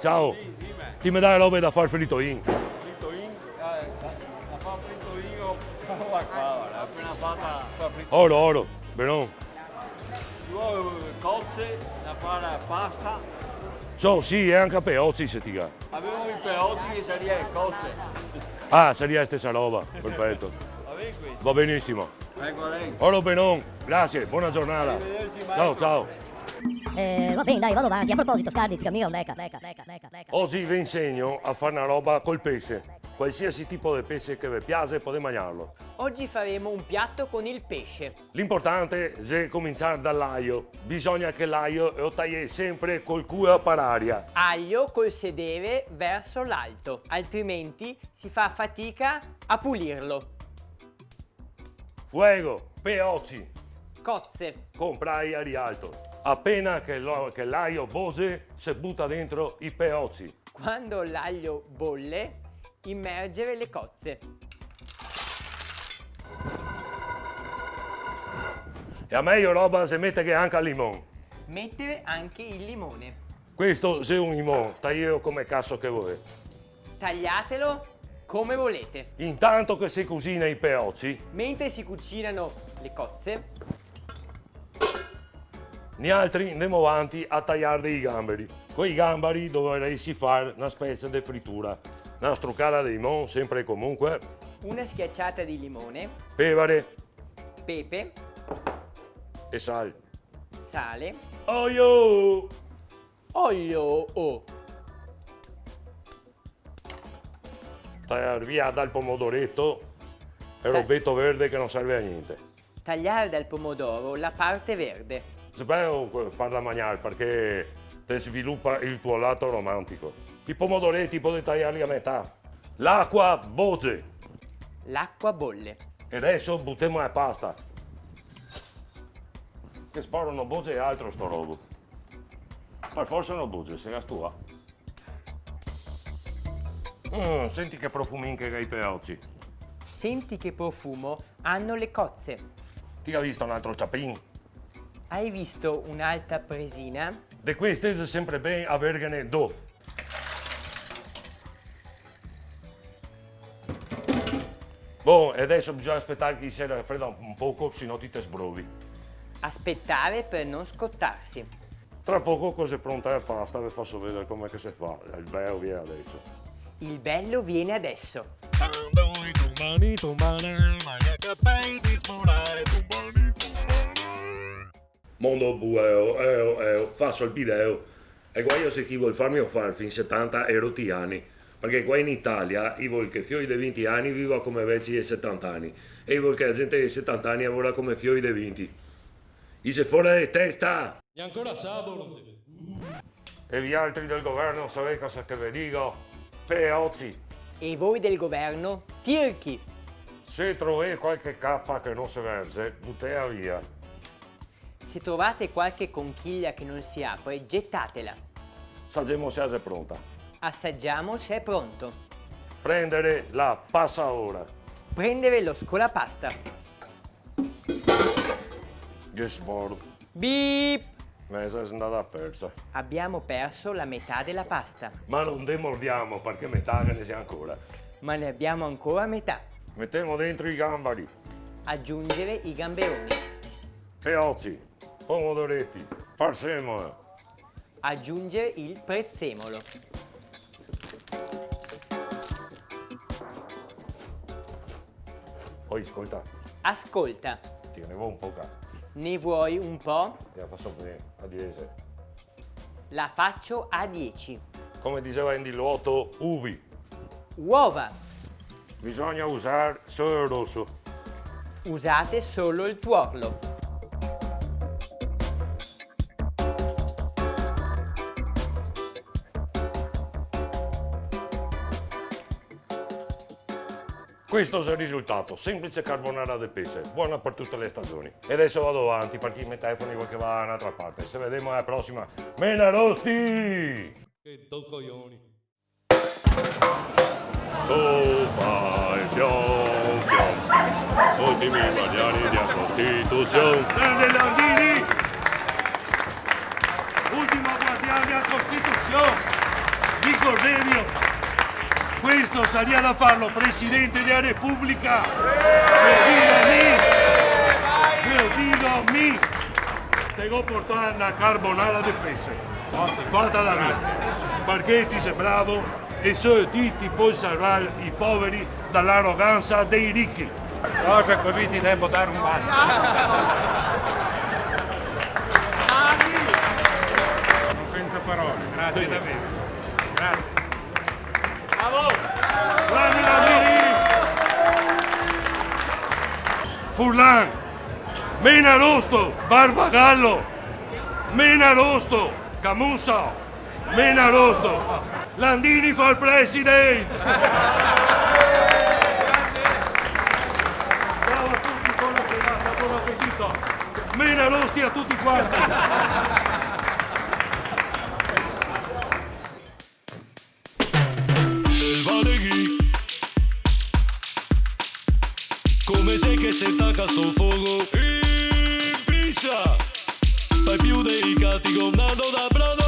ciao. Sì, dime. Ti mi dai robe da far fritto in? Fritto in, la fa fritto in, guarda qua, guarda, appena fatta fa fritto. Oro, però. Ci vuole cozze da fare la pasta. Sì, e anche peozzi se ti va. Avevo i peotti che sarebbero cozze. Ah, seria stessa roba, perfetto. Va bene questo? Va benissimo. Ecco lei. Oro Benon, grazie, buona giornata. Arrivederci, Marco. Ciao, ciao. Va bene, dai, vado avanti. A proposito, Scardi, ti cammino, leca. Oggi vi insegno a fare una roba col pesce. Qualsiasi tipo di pesce che vi piace potete mangiarlo. Oggi faremo un piatto con il pesce. L'importante è cominciare dall'aglio. Bisogna che l'aglio lo tagli sempre col culo per aria. Aglio col sedere verso l'alto, altrimenti si fa fatica a pulirlo. Fuego, peocci, Cozze. comprai a rialto. Appena che l'aglio bolle, si butta dentro i peocci. Quando l'aglio bolle, immergere le cozze. E a meglio roba si mette che anche al limone. Mettere anche il limone. Questo è un limone, taglio come cazzo che vuoi. Tagliatelo come volete. Intanto che si cucina i peocci, Mentre si cucinano le cozze, gli altri andiamo avanti a tagliare dei gamberi. Con i gamberi dovresti fare una specie di frittura. Una struccata di limone, sempre e comunque, una schiacciata di limone, pepe pepe, e sale. sale, Olio! olio. Tagliare via dal pomodoretto e robetto verde che non serve a niente. Tagliare dal pomodoro la parte verde. Spero farla mangiare perché ti sviluppa il tuo lato romantico. I pomodoretti potete tagliarli a metà. L'acqua bolle. L'acqua bolle. E adesso buttiamo la pasta. Che sparano bolle e altro sto robo. Per forza non bolle, se la stua. Senti che profumin che hai per oggi. Senti che profumo hanno le cozze. Ti ha visto un altro ciappin? Hai visto un'altra presina? De queste è sempre bene avergliene do. Boh, e adesso bisogna aspettare che si raffredda un poco, se no ti te sbrovi. Aspettare per non scottarsi. Tra poco cosa è pronta la pasta, vi faccio vedere come che si fa. Il bello viene adesso. Il bello viene adesso. Mondo buio, faccio il video. E qua io se chi vuol farmi fare fin 70 e rotti anni. Perché qua in Italia, io voglio che fioi di 20 anni viva come vecchi di 70 anni. E io voglio che la gente di 70 anni lavora come fioi di 20. E se fuori di testa! E ancora sabolo. E gli altri del governo sapete cosa che vi dico? Feozzi! E voi del governo, tirchi. Se trovate qualche cappa che non si verge, buttela via. Se trovate qualche conchiglia che non si apre, gettatela. Saggiamo se è pronta. Assaggiamo se è pronto. Prendere la passa ora. Prendere lo scolapasta. Che sporco. Beep! Mesa è andata persa. Abbiamo perso la metà della pasta, Ma non demordiamo perché metà che ne sia ancora. ma ne abbiamo ancora metà. Mettiamo dentro i gamberi, Aggiungere i gamberoni. feozzi, pomodoretti, prezzemolo. Aggiungere il prezzemolo. Poi ascolta, Ascolta, ti ne vuoi un po' qua. ne vuoi un po'? Ti la faccio vedere a 10. La faccio a 10. Come diceva Andy Lotto, uvi. Uova. Bisogna usare solo il rosso. Usate solo il tuorlo. Questo è il risultato, semplice carbonara di pesce, buona per tutte le stagioni. E adesso vado avanti per chi mi telefoni vuole che va da un'altra parte. Se vediamo alla prossima, Menarosti! Che do coglioni. Tu fai pion pion, ultimi guardiani di Costituzione. Grande Landini! Ultimo guardiano di Costituzione! Cornelio, questo sarebbe da farlo Presidente della Repubblica. Lo dico a me. Te devo portare una carbonara di pesce, fatta da me, perché ti sei bravo e so ti puoi salvare i poveri dall'arroganza dei ricchi. Cosa così ti devo dare un bacio. Non senza parole, grazie davvero. Grazie. Bravi Landini! Furlan, Mena Rosto, Barbagallo, Mena Rosto, Camussa, Mena Rosto, Landini fa il presidente! Bravo a tutti, buona serata, buon appetito! Mena Rosti a tutti quanti! Selvateghi, come sei che si attacca sto fuoco in prisa, fai più dei gatti con nato da brado.